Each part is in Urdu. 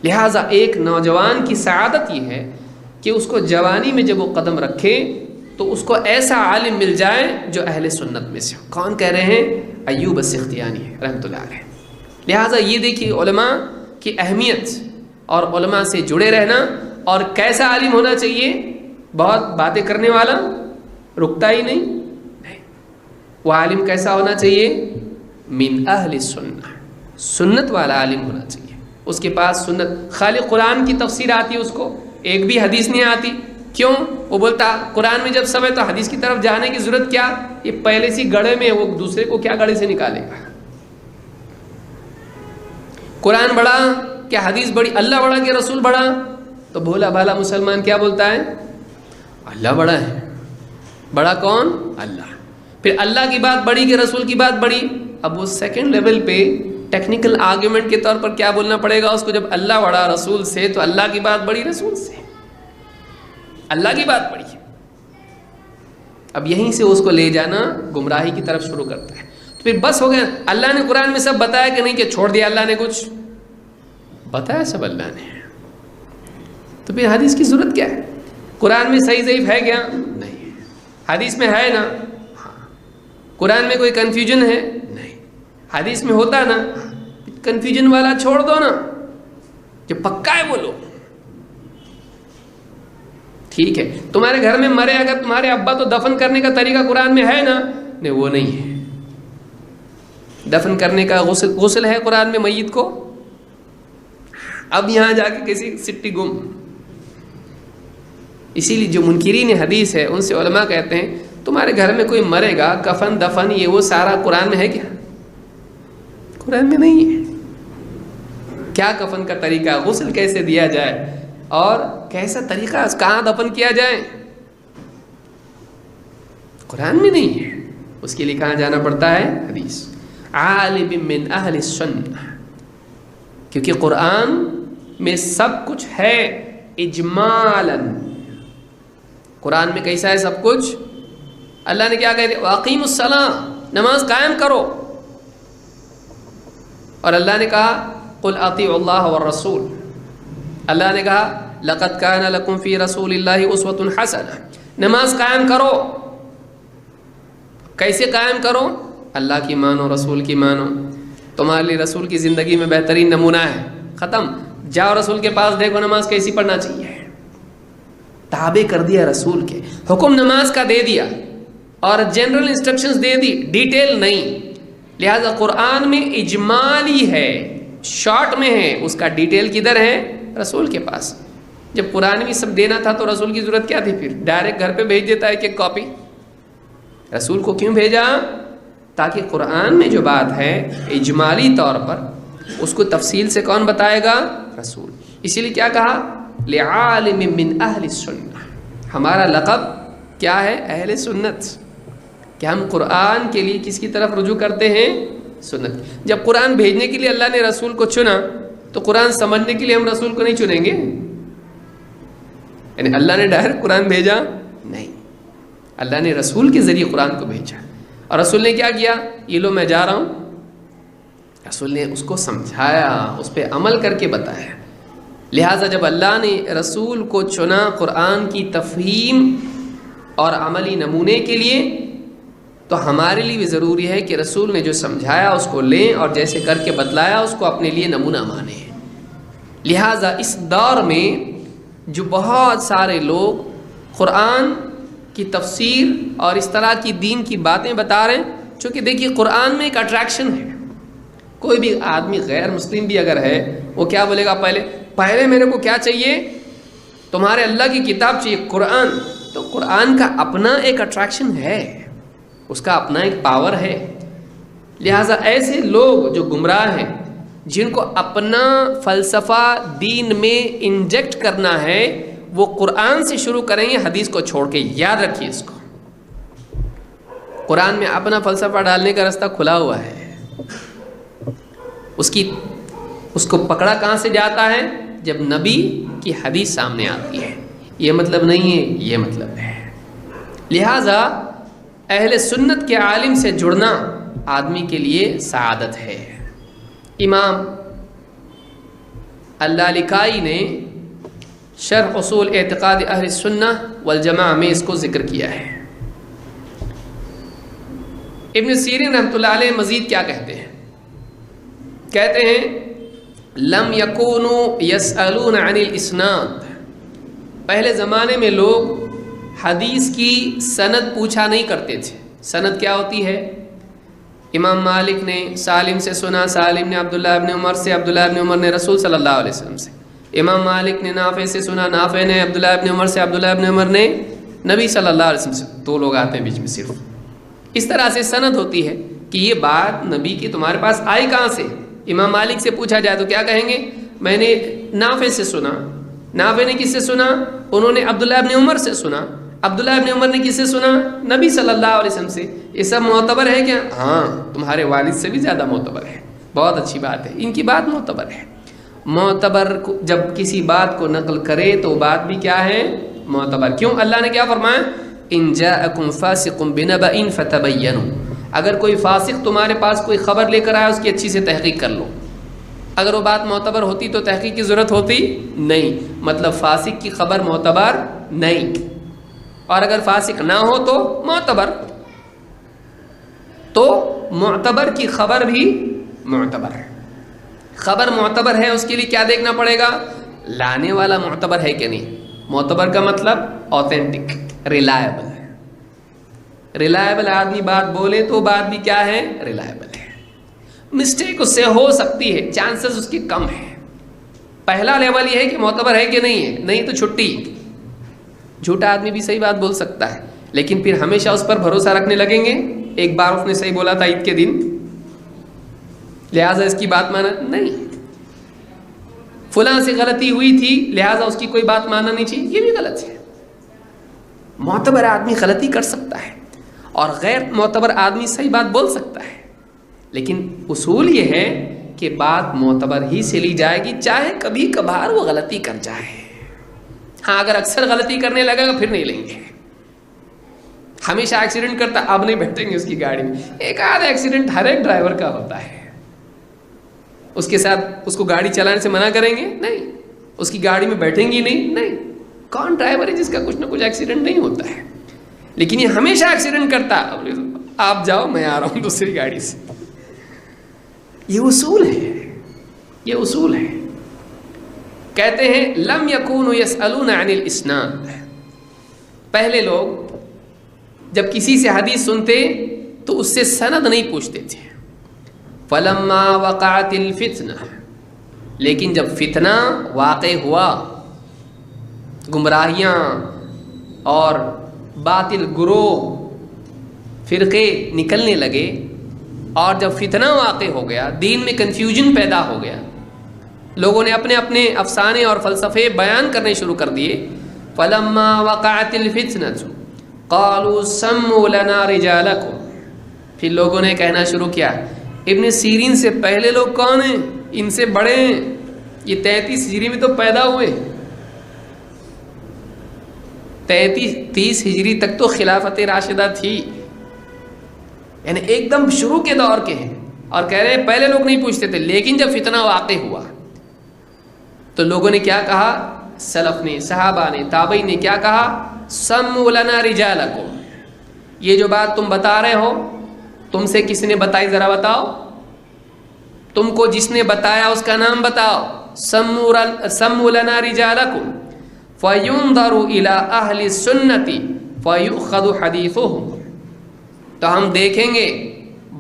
لہٰذا ایک نوجوان کی سعادت یہ ہے کہ اس کو جوانی میں جب وہ قدم رکھے تو اس کو ایسا عالم مل جائے جو اہل سنت میں سے ہو. کون کہہ رہے ہیں؟ ایوب السختیانی رحمۃ اللہ علیہ. لہٰذا یہ دیکھیے علماء کی اہمیت اور علماء سے جڑے رہنا. اور کیسا عالم ہونا چاہیے؟ بہت باتیں کرنے والا، رکتا ہی نہیں. وہ عالم کیسا ہونا چاہیے؟ من اہل سنہ، سنت والا عالم ہونا چاہیے. اس کے پاس سنت، خالی قرآن کی تفسیر آتی ہے اس کو، ایک بھی حدیث نہیں آتی. کیوں؟ وہ بولتا قرآن میں جب سب ہے تو حدیث کی طرف جانے کی ضرورت کیا؟ یہ پہلے سی گڑھے میں، وہ دوسرے کو کیا گڑھے سے نکالے گا؟ قرآن بڑا کیا حدیث بڑی؟ اللہ بڑا کہ رسول بڑا؟ تو بھولا بھالا مسلمان کیا بولتا ہے؟ اللہ بڑا ہے. بڑا کون؟ اللہ. پھر اللہ کی بات بڑی کہ رسول کی بات بڑی؟ اب وہ سیکنڈ لیول پہ ٹیکنیکل آرگیومنٹ کے طور پر کیا بولنا پڑے گا اس کو؟ جب اللہ بڑا رسول سے تو اللہ کی بات بڑی رسول سے، اللہ کی بات بڑی. اب یہیں سے اس کو لے جانا گمراہی کی طرف شروع کرتا ہے. تو پھر بس ہو گیا، اللہ نے قرآن میں سب بتایا کہ نہیں، کہ چھوڑ دیا اللہ نے؟ کچھ بتایا سب اللہ نے. تو پھر حدیث کی ضرورت کیا ہے؟ قرآن میں صحیح ضعیف ہے کیا؟ نہیں. حدیث میں ہے نا؟ ہاں. قرآن میں کوئی کنفیوژن ہے؟ نہیں. حدیث میں ہوتا نا؟ کنفیوژن والا چھوڑ دو نا، جو پکا ہے بولو. ٹھیک ہے، تمہارے گھر میں مرے اگر تمہارے ابا تو دفن کرنے کا طریقہ قرآن میں ہے نا؟ نہیں، وہ نہیں ہے. دفن کرنے کا غسل ہے قرآن میں میت کو؟ اب یہاں جا کے کسی سٹی گم. اسی لیے جو منکرین حدیث ہے ان سے علماء کہتے ہیں تمہارے گھر میں کوئی مرے گا، کفن دفن یہ وہ سارا قرآن میں ہے کیا؟ قرآن میں نہیں ہے. کیا کفن کا طریقہ، غسل کیسے دیا جائے اور کیسا طریقہ، کہاں دفن کیا جائے، قرآن میں نہیں ہے. اس کے لیے کہاں جانا پڑتا ہے؟ حدیث. عالم من اہل السنہ، کیونکہ قرآن میں سب کچھ ہے اجمالاً. قرآن میں کیسا ہے سب کچھ؟ اللہ نے کیا کہتے؟ واقیموا الصلاۃ، نماز قائم کرو. اور اللہ نے کہا قل اطیعوا اللہ والرسول. اللہ نے کہا لقد کان لکم فی رسول اللہ اسوۃ حسنہ. نماز قائم کرو. کیسے قائم کرو؟ اللہ کی مانو، رسول کی مانو. تمہارے لیے رسول کی زندگی میں بہترین نمونہ ہے، ختم. جاؤ رسول کے پاس دیکھو نماز کیسی پڑھنا چاہیے. تابع کر دیا رسول کے، حکم نماز کا دے دیا اور جنرل انسٹرکشنز دے دی، ڈیٹیل نہیں. لہذا قرآن میں اجمالی ہے، شارٹ میں ہے، اس کا ڈیٹیل کدھر ہے؟ رسول کے پاس. جب قرآن میں سب دینا تھا تو رسول کی ضرورت کیا تھی؟ پھر ڈائریکٹ گھر پہ بھیج دیتا ہے کہ کاپی. رسول کو کیوں بھیجا؟ تاکہ قرآن میں جو بات ہے اجمالی طور پر اس کو تفصیل سے کون بتائے گا؟ رسول. اسی لیے کیا کہا؟ لعالم من اہل السنہ. ہمارا لقب کیا ہے؟ اہل سنت. کہ ہم قرآن کے لیے کس کی طرف رجوع کرتے ہیں؟ سنت. جب قرآن بھیجنے کے لیے اللہ نے رسول کو چنا تو قرآن سمجھنے کے لیے ہم رسول کو نہیں چنیں گے؟ یعنی اللہ نے ڈائریکٹ قرآن بھیجا؟ نہیں، اللہ نے رسول کے ذریعے قرآن کو بھیجا. اور رسول نے کیا کیا؟ یہ لو میں جا رہا ہوں. رسول نے اس کو سمجھایا، اس پہ عمل کر کے بتایا. لہٰذا جب اللہ نے رسول کو چنا قرآن کی تفہیم اور عملی نمونے کے لیے، تو ہمارے لیے بھی ضروری ہے کہ رسول نے جو سمجھایا اس کو لیں اور جیسے کر کے بتلایا اس کو اپنے لیے نمونہ مانیں. لہٰذا اس دور میں جو بہت سارے لوگ قرآن کی تفسیر اور اس طرح کی دین کی باتیں بتا رہے ہیں، چونکہ دیکھیے قرآن میں ایک اٹریکشن ہے. کوئی بھی آدمی غیر مسلم بھی اگر ہے وہ کیا بولے گا؟ پہلے میرے کو کیا چاہیے؟ تمہارے اللہ کی کتاب چاہیے، قرآن. تو قرآن کا اپنا ایک اٹریکشن ہے، اس کا اپنا ایک پاور ہے. لہٰذا ایسے لوگ جو گمراہ ہیں، جن کو اپنا فلسفہ دین میں انجیکٹ کرنا ہے، وہ قرآن سے شروع کریں گے حدیث کو چھوڑ کے. یاد رکھیے اس کو، قرآن میں اپنا فلسفہ ڈالنے کا راستہ کھلا ہوا ہے. اس کو پکڑا کہاں سے جاتا ہے؟ جب نبی کی حدیث سامنے آتی ہے. یہ مطلب نہیں ہے، یہ مطلب ہے. لہٰذا اہل سنت کے عالم سے جڑنا آدمی کے لیے سعادت ہے. امام اللالکائی نے شرح اصول اعتقاد اہل سنہ والجماع میں اس کو ذکر کیا ہے۔ ابن سیرین رحمۃ اللہ علیہ مزید کیا کہتے ہیں؟ کہتے ہیں لم یکونوا یسألون عن الاسناد، پہلے زمانے میں لوگ حدیث کی سند پوچھا نہیں کرتے تھے۔ سند کیا ہوتی ہے؟ امام مالک نے سالم سے سنا، سالم نے عبداللہ ابن عمر سے، عبداللہ ابن عمر نے رسول صلی اللہ علیہ وسلم سے، امام مالک نے نافع سے سنا، نافع نے عبداللہ ابن عمر سے، عبداللہ ابن عمر نے نبی صلی اللہ علیہ وسلم سے۔ دو لوگ آتے ہیں بیچ میں صرف، اس طرح سے سند ہوتی ہے کہ یہ بات نبی کی تمہارے پاس آئی کہاں سے؟ امام مالک سے پوچھا جائے تو کیا کہیں گے؟ میں نے نافع سے سنا۔ نافع نے کس سے سنا؟ انہوں نے عبداللہ ابن عمر سے سنا۔ عبداللہ ابن عمر نے کس سے سنا؟ نبی صلی اللہ علیہ وسلم سے۔ یہ سب معتبر ہے کیا؟ ہاں، تمہارے والد سے بھی زیادہ معتبر ہے۔ بہت اچھی بات ہے، ان کی بات معتبر ہے۔ معتبر جب کسی بات کو نقل کرے تو بات بھی کیا ہے؟ معتبر۔ کیوں؟ اللہ نے کیا فرمایا؟ ان جاءکم فاسق بنبأ فتبینوا، اگر کوئی فاسق تمہارے پاس کوئی خبر لے کر آیا اس کی اچھی سے تحقیق کر لو۔ اگر وہ بات معتبر ہوتی تو تحقیق کی ضرورت ہوتی نہیں، مطلب فاسق کی خبر معتبر نہیں، اور اگر فاسق نہ ہو تو معتبر، تو معتبر کی خبر بھی معتبر ہے۔ خبر معتبر ہے، اس کے لیے کیا دیکھنا پڑے گا؟ لانے والا معتبر ہے کہ نہیں۔ معتبر کا مطلب اوتھینٹک، ریلائبل ہے۔ ریلائبل آدمی بات بولے تو بات بھی کیا ہے؟ ریلائبل ہے۔ مسٹیک اس سے ہو سکتی ہے، چانسز اس کے کم ہیں۔ پہلا لیول یہ ہے کہ معتبر ہے کہ نہیں ہے، نہیں تو چھٹی۔ جھوٹا آدمی بھی صحیح بات بول سکتا ہے، لیکن پھر ہمیشہ اس پر بھروسہ رکھنے لگیں گے۔ ایک بار اس نے صحیح بولا تھا عید کے دن، لہٰذا اس کی بات مانا نہیں۔ فلاں سے غلطی ہوئی تھی لہٰذا اس کی کوئی بات ماننا نہیں چاہیے، یہ بھی غلط ہے۔ معتبر آدمی غلطی کر سکتا ہے اور غیر معتبر آدمی صحیح بات بول سکتا ہے، لیکن اصول یہ ہے کہ بات معتبر ہی سے لی جائے گی، چاہے کبھی کبھار وہ غلطی کر جائے۔ ہاں، اگر اکثر غلطی کرنے لگے گا پھر نہیں لیں گے۔ ہمیشہ ایکسیڈنٹ کرتا، اب نہیں بیٹھیں گے اس کی گاڑی میں۔ ایک آدھ ایکسیڈنٹ ہر ایک ڈرائیور کا ہوتا ہے، اس کے ساتھ اس کو گاڑی چلانے سے منع کریں گے؟ نہیں۔ اس کی گاڑی میں بیٹھیں گی؟ نہیں۔ کون ڈرائیور ہے جس کا کچھ نہ کچھ ایکسیڈنٹ نہیں ہوتا ہے؟ لیکن یہ ہمیشہ ایکسیڈنٹ کرتا، آپ جاؤ میں آ رہا ہوں دوسری گاڑی سے۔ یہ اصول ہے، یہ اصول ہے۔ کہتے ہیں لم یکونوا یسألون عن الاسناد، پہلے لوگ جب کسی سے حدیث سنتے تو اس سے سند نہیں پوچھتے تھے۔ فلما وقعت الفتنہ، لیکن جب فتنہ واقع ہوا، گمراہیاں اور باطل گروہ فرقے نکلنے لگے، اور جب فتنہ واقع ہو گیا، دین میں کنفیوژن پیدا ہو گیا، لوگوں نے اپنے اپنے افسانے اور فلسفے بیان کرنے شروع کر دیے۔ فلما وقعت الفتنة قالوا سموا لنا رجالکم، پھر لوگوں نے کہنا شروع کیا ابن سیرین سے پہلے لوگ کون ہیں؟ ان سے بڑے ہیں، یہ 33 ہجری میں تو پیدا ہوئے، 30 ہجری تک تو خلافت راشدہ تھی، یعنی ایک دم شروع کے دور کے ہیں، اور کہہ رہے ہیں پہلے لوگ نہیں پوچھتے تھے، لیکن جب فتنہ واقع ہوا تو لوگوں نے کیا کہا؟ سلف نے، صحابہ نے، تابعین نے کیا کہا؟ سموا لنا رجالکم، یہ جو بات تم بتا رہے ہو تم سے کس نے بتائی ذرا بتاؤ، تم کو جس نے بتایا اس کا نام بتاؤ۔ سموا لنا رجالکم فینظر الی اہل السنۃ فیؤخذ حدیثہم، تو ہم دیکھیں گے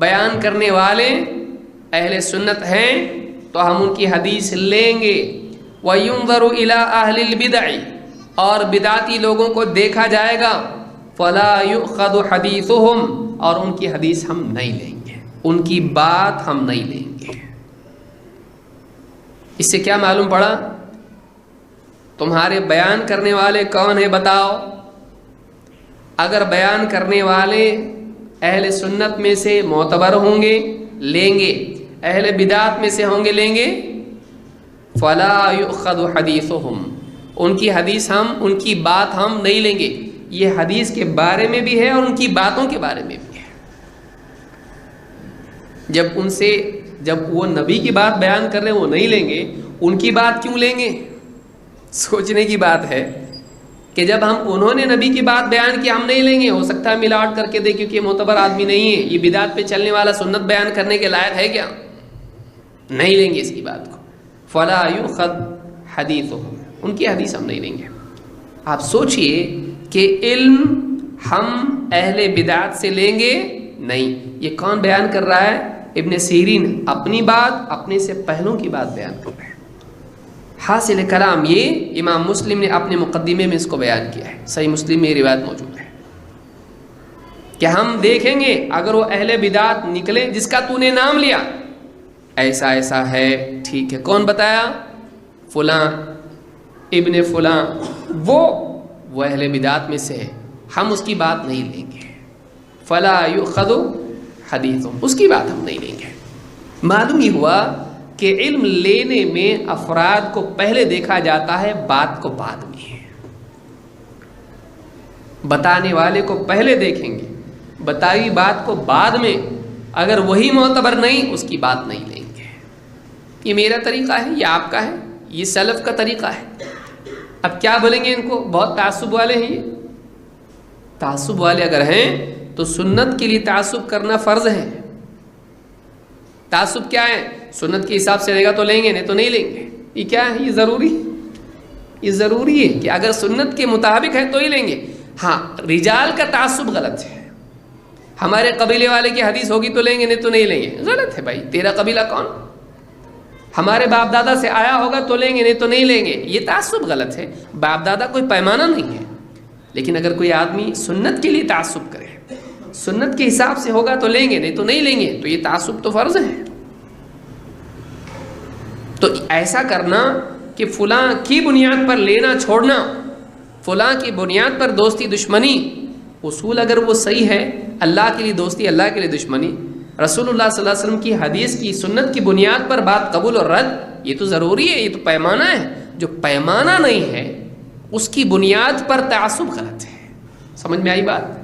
بیان کرنے والے اہل سنت ہیں تو ہم ان کی حدیث لیں گے۔ وَيُنظَرُ إِلَىٰ أَهْلِ الْبِدْعِ، اور بدعتی لوگوں کو دیکھا جائے گا۔ فَلَا يُؤْخَذُ حَدِيثُهُمْ، اور ان کی حدیث ہم نہیں لیں گے، ان کی بات ہم نہیں لیں گے۔ اس سے کیا معلوم پڑا؟ تمہارے بیان کرنے والے کون ہیں بتاؤ؟ اگر بیان کرنے والے اہل سنت میں سے معتبر ہوں گے لیں گے، اہل بدعت میں سے ہوں گے لیں گے۔ فلا یؤخذ حدیثہم، ان کی حدیث ان کی بات ہم نہیں لیں گے۔ یہ حدیث کے بارے میں بھی ہے اور ان کی باتوں کے بارے میں بھی ہے۔ جب وہ نبی کی بات بیان کر رہے ہیں وہ نہیں لیں گے، ان کی بات کیوں لیں گے؟ سوچنے کی بات ہے کہ جب انہوں نے نبی کی بات بیان کی ہم نہیں لیں گے، ہو سکتا ہے ملاوٹ کر کے دے کیونکہ یہ معتبر آدمی نہیں ہے، یہ بدعت پہ چلنے والا سنت بیان کرنے کے لائق ہے کیا؟ نہیں لیں گے اس کی بات کو. فلا یؤخذ حدیثهم، ان کی حدیث ہم نہیں لیں گے. آپ سوچئے کہ علم ہم اہل بدعت سے لیں گے نہیں. یہ کون بیان کر رہا ہے؟ ابن سیرین اپنی بات اپنے سے پہلوں کی بات بیان کر رہے ہیں. حاصل کلام یہ امام مسلم نے اپنے مقدمے میں اس کو بیان کیا ہے، صحیح مسلم میں یہ روایت موجود ہے کہ ہم دیکھیں گے اگر وہ اہل بدعت نکلے جس کا تو نے نام لیا، ایسا ایسا ہے، ٹھیک ہے، کون بتایا؟ فلاں ابن فلاں، وہ اہل بدعت میں سے ہے، ہم اس کی بات نہیں لیں گے. فلا یؤخذ حدیثهم، اس کی بات ہم نہیں لیں گے. معلوم یہ ہوا کہ علم لینے میں افراد کو پہلے دیکھا جاتا ہے، بات کو بعد میں. بتانے والے کو پہلے دیکھیں گے، بتائی بات کو بعد میں. اگر وہی معتبر نہیں، اس کی بات نہیں لیں گے. یہ میرا طریقہ ہے، یہ آپ کا ہے، یہ سلف کا طریقہ ہے. اب کیا بولیں گے ان کو؟ بہت تعصب والے ہیں. یہ تعصب والے اگر ہیں تو سنت کے لیے تعصب کرنا فرض ہے. تعصب کیا ہے؟ سنت کے حساب سے رہے گا تو لیں گے، نہیں تو نہیں لیں گے. یہ کیا ہے؟ یہ ضروری ہے کہ اگر سنت کے مطابق ہے تو ہی لیں گے. ہاں، رجال کا تعصب غلط ہے. ہمارے قبیلے والے کی حدیث ہوگی تو لیں گے، نہیں تو نہیں لیں گے. غلط ہے بھائی. تیرا قبیلہ کون؟ ہمارے باپ دادا سے آیا ہوگا تو لیں گے، نہیں تو نہیں لیں گے. یہ تعصب غلط ہے. باپ دادا کوئی پیمانہ نہیں ہے. لیکن اگر کوئی آدمی سنت کے لیے تعصب کرے، سنت کے حساب سے ہوگا تو لیں گے، نہیں تو نہیں لیں گے، تو یہ تعصب تو فرض ہے. تو ایسا کرنا کہ فلاں کی بنیاد پر لینا چھوڑنا، فلاں کی بنیاد پر دوستی دشمنی، اصول اگر وہ صحیح ہے، اللہ کے لیے دوستی، اللہ کے لیے دشمنی، رسول اللہ صلی اللہ علیہ وسلم کی حدیث کی سنت کی بنیاد پر بات قبول اور رد، یہ تو ضروری ہے، یہ تو پیمانہ ہے. جو پیمانہ نہیں ہے اس کی بنیاد پر تعصب غلط ہے. سمجھ میں آئی بات؟